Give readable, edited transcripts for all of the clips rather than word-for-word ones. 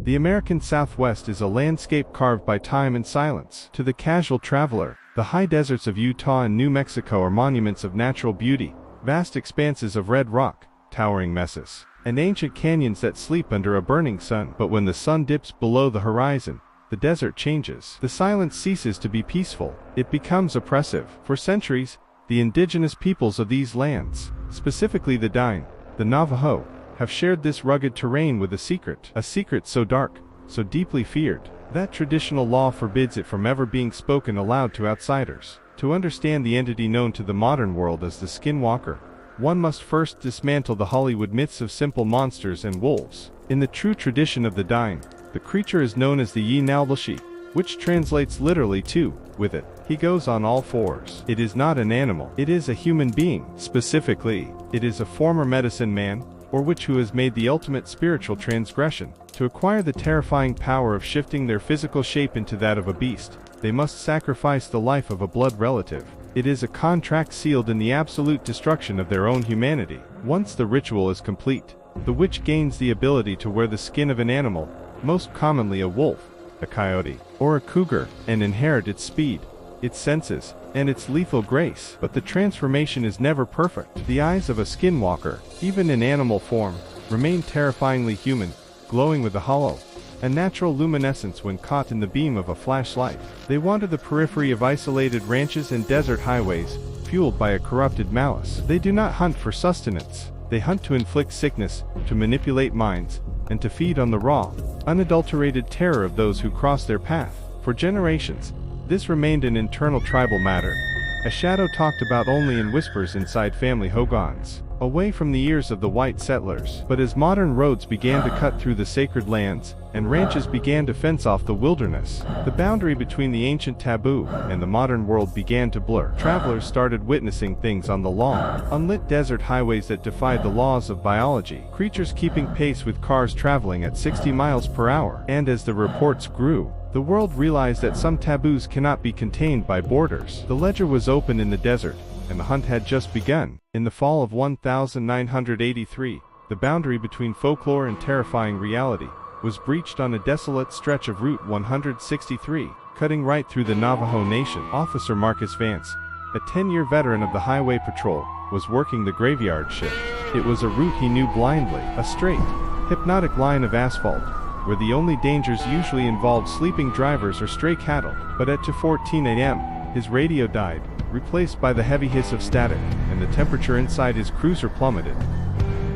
The American Southwest is a landscape carved by time and silence. To the casual traveler, the high deserts of Utah and New Mexico are monuments of natural beauty, vast expanses of red rock, towering mesas, and ancient canyons that sleep under a burning sun. But when the sun dips below the horizon, the desert changes. The silence ceases to be peaceful. It becomes oppressive. For centuries, the indigenous peoples of these lands, specifically the Navajo, have shared this rugged terrain with a secret so dark, so deeply feared, that traditional law forbids it from ever being spoken aloud to outsiders. To understand the entity known to the modern world as the Skinwalker, one must first dismantle the Hollywood myths of simple monsters and wolves. In the true tradition of the creature is known as the Yee Naaldlooshii, which translates literally to, with it, he goes on all fours. It is not an animal. It is a human being. Specifically, it is a former medicine man, or witch who has made the ultimate spiritual transgression. To acquire the terrifying power of shifting their physical shape into that of a beast, they must sacrifice the life of a blood relative. It is a contract sealed in the absolute destruction of their own humanity. Once the ritual is complete, the witch gains the ability to wear the skin of an animal, most commonly a wolf, a coyote, or a cougar, and inherit its speed, its senses, and its lethal grace. But the transformation is never perfect. The eyes of a skinwalker, even in animal form, remain terrifyingly human, glowing with a hollow, unnatural luminescence when caught in the beam of a flashlight. They wander the periphery of isolated ranches and desert highways, fueled by a corrupted malice. They do not hunt for sustenance. They hunt to inflict sickness, to manipulate minds, and to feed on the raw, unadulterated terror of those who cross their path. For generations, this remained an internal tribal matter, a shadow talked about only in whispers inside family hogans, away from the ears of the white settlers. But as modern roads began to cut through the sacred lands, and ranches began to fence off the wilderness, the boundary between the ancient taboo and the modern world began to blur. Travelers started witnessing things on the long, unlit desert highways that defied the laws of biology, creatures keeping pace with cars traveling at 60 miles per hour. And as the reports grew, the world realized that some taboos cannot be contained by borders. The ledger was open in the desert, and the hunt had just begun. In the fall of 1983, the boundary between folklore and terrifying reality was breached on a desolate stretch of Route 163, cutting right through the Navajo Nation. Officer Marcus Vance, a 10-year veteran of the Highway Patrol, was working the graveyard shift. It was a route he knew blindly, a straight, hypnotic line of asphalt, where the only dangers usually involved sleeping drivers or stray cattle. But at 2:14 a.m., his radio died, replaced by the heavy hiss of static, and the temperature inside his cruiser plummeted.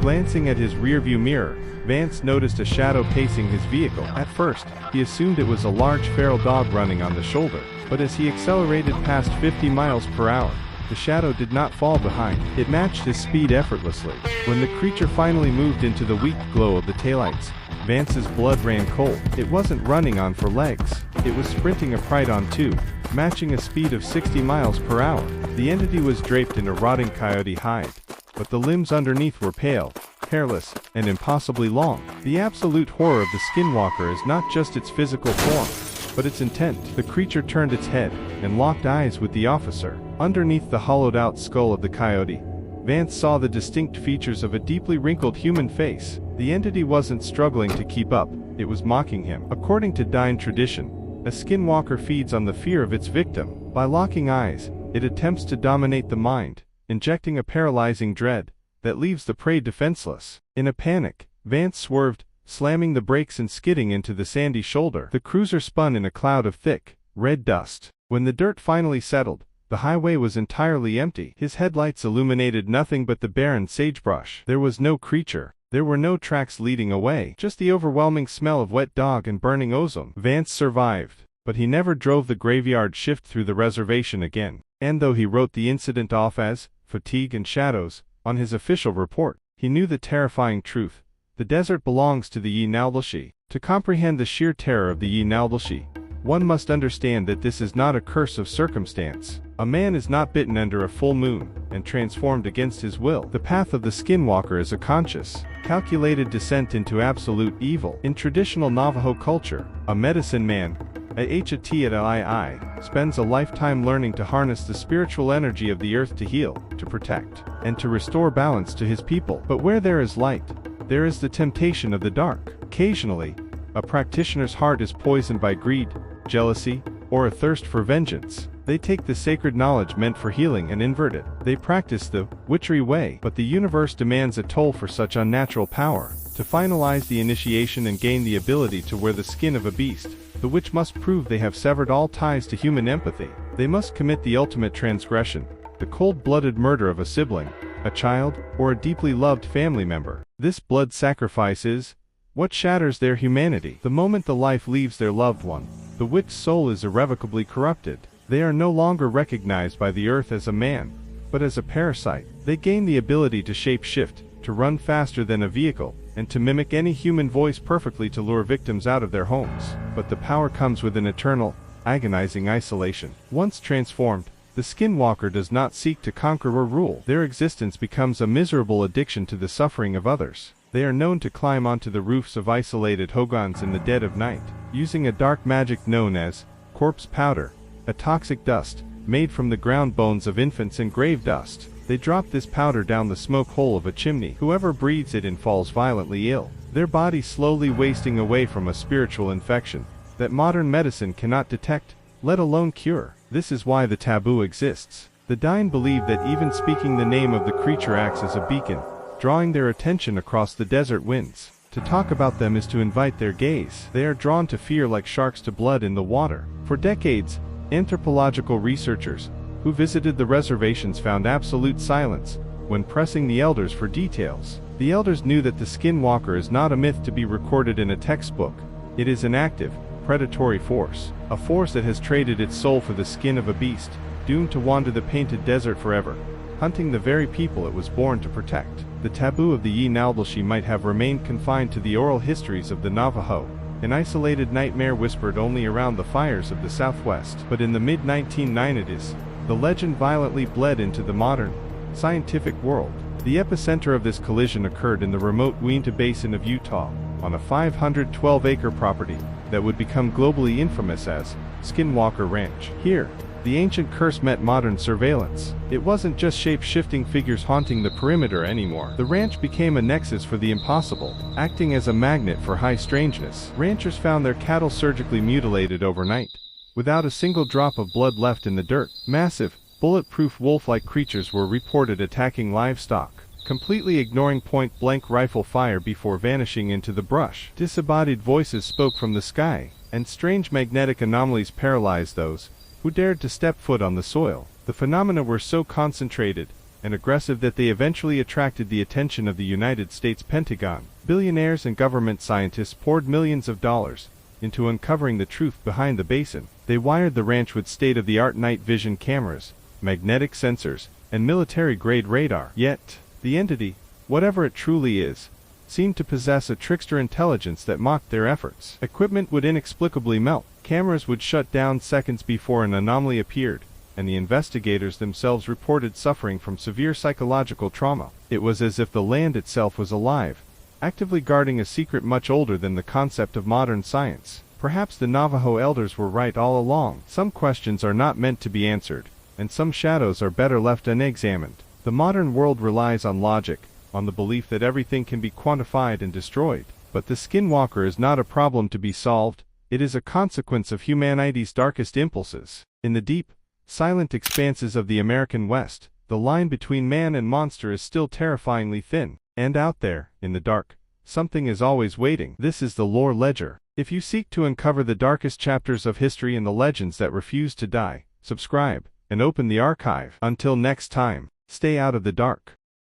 Glancing at his rearview mirror, Vance noticed a shadow pacing his vehicle. At first, he assumed it was a large feral dog running on the shoulder, but as he accelerated past 50 miles per hour, the shadow did not fall behind. It matched his speed effortlessly. When the creature finally moved into the weak glow of the taillights, Vance's blood ran cold. It wasn't running on 4 legs. It was sprinting upright on 2, matching a speed of 60 miles per hour. The entity was draped in a rotting coyote hide, but the limbs underneath were pale, hairless, and impossibly long. The absolute horror of the Skinwalker is not just its physical form, but its intent. The creature turned its head and locked eyes with the officer. Underneath the hollowed-out skull of the coyote, Vance saw the distinct features of a deeply wrinkled human face. The entity wasn't struggling to keep up, it was mocking him. According to Dine tradition, a skinwalker feeds on the fear of its victim. By locking eyes, it attempts to dominate the mind, injecting a paralyzing dread that leaves the prey defenseless. In a panic, Vance swerved, slamming the brakes and skidding into the sandy shoulder. The cruiser spun in a cloud of thick, red dust. When the dirt finally settled, the highway was entirely empty. His headlights illuminated nothing but the barren sagebrush. There was no creature. There were no tracks leading away, just the overwhelming smell of wet dog and burning ozone. Vance survived, but he never drove the graveyard shift through the reservation again. And though he wrote the incident off as fatigue and shadows on his official report, he knew the terrifying truth. The desert belongs to the Yee Naaldlooshii. To comprehend the sheer terror of the Yee Naaldlooshii, one must understand that this is not a curse of circumstance. A man is not bitten under a full moon and transformed against his will. The path of the Skinwalker is a conscious, calculated descent into absolute evil. In traditional Navajo culture, a medicine man, a Hatii, spends a lifetime learning to harness the spiritual energy of the earth to heal, to protect, and to restore balance to his people. But where there is light, there is the temptation of the dark. Occasionally, A practitioner's heart is poisoned by greed, jealousy, or a thirst for vengeance. They take the sacred knowledge meant for healing and invert it. They practice the witchery way, but the universe demands a toll for such unnatural power. To finalize the initiation and gain the ability to wear the skin of a beast, the witch must prove they have severed all ties to human empathy. They must commit the ultimate transgression, the cold-blooded murder of a sibling, a child, or a deeply loved family member. This blood sacrifice is what shatters their humanity. The moment the life leaves their loved one, the witch's soul is irrevocably corrupted. They are no longer recognized by the earth as a man, but as a parasite. They gain the ability to shape-shift, to run faster than a vehicle, and to mimic any human voice perfectly to lure victims out of their homes. But the power comes with an eternal, agonizing isolation. Once transformed, the Skinwalker does not seek to conquer or rule. Their existence becomes a miserable addiction to the suffering of others. They are known to climb onto the roofs of isolated hogans in the dead of night, using a dark magic known as corpse powder, a toxic dust, made from the ground bones of infants and grave dust. They drop this powder down the smoke hole of a chimney. Whoever breathes it in falls violently ill, their body slowly wasting away from a spiritual infection that modern medicine cannot detect, let alone cure. This is why the taboo exists. The dying believe that even speaking the name of the creature acts as a beacon, drawing their attention across the desert winds. To talk about them is to invite their gaze. They are drawn to fear like sharks to blood in the water. For decades, anthropological researchers who visited the reservations found absolute silence when pressing the elders for details. The elders knew that the Skinwalker is not a myth to be recorded in a textbook. It is an active, predatory force, a force that has traded its soul for the skin of a beast, doomed to wander the painted desert forever, hunting the very people it was born to protect. The taboo of the Yee Naaldlooshii might have remained confined to the oral histories of the Navajo, an isolated nightmare whispered only around the fires of the Southwest. But in the mid-1990s, the legend violently bled into the modern, scientific world. The epicenter of this collision occurred in the remote Uinta Basin of Utah, on a 512-acre property that would become globally infamous as Skinwalker Ranch. Here, the ancient curse met modern surveillance. It wasn't just shape-shifting figures haunting the perimeter anymore. The ranch became a nexus for the impossible, acting as a magnet for high strangeness. Ranchers found their cattle surgically mutilated overnight, without a single drop of blood left in the dirt. Massive, bulletproof wolf-like creatures were reported attacking livestock, completely ignoring point-blank rifle fire before vanishing into the brush. Disembodied voices spoke from the sky, and strange magnetic anomalies paralyzed those who dared to step foot on the soil. The phenomena were so concentrated and aggressive that they eventually attracted the attention of the United States Pentagon. Billionaires and government scientists poured millions of dollars into uncovering the truth behind the basin. They wired the ranch with state-of-the-art night vision cameras, magnetic sensors, and military-grade radar. Yet, the entity, whatever it truly is, seemed to possess a trickster intelligence that mocked their efforts. Equipment would inexplicably melt, cameras would shut down seconds before an anomaly appeared, and the investigators themselves reported suffering from severe psychological trauma. It was as if the land itself was alive, actively guarding a secret much older than the concept of modern science. Perhaps the Navajo elders were right all along. Some questions are not meant to be answered, and some shadows are better left unexamined. The modern world relies on logic, on the belief that everything can be quantified and destroyed. But the Skinwalker is not a problem to be solved, it is a consequence of humanity's darkest impulses. In the deep, silent expanses of the American West, the line between man and monster is still terrifyingly thin. And out there, in the dark, something is always waiting. This is the Lore Ledger. If you seek to uncover the darkest chapters of history and the legends that refuse to die, subscribe, and open the archive. Until next time, stay out of the dark.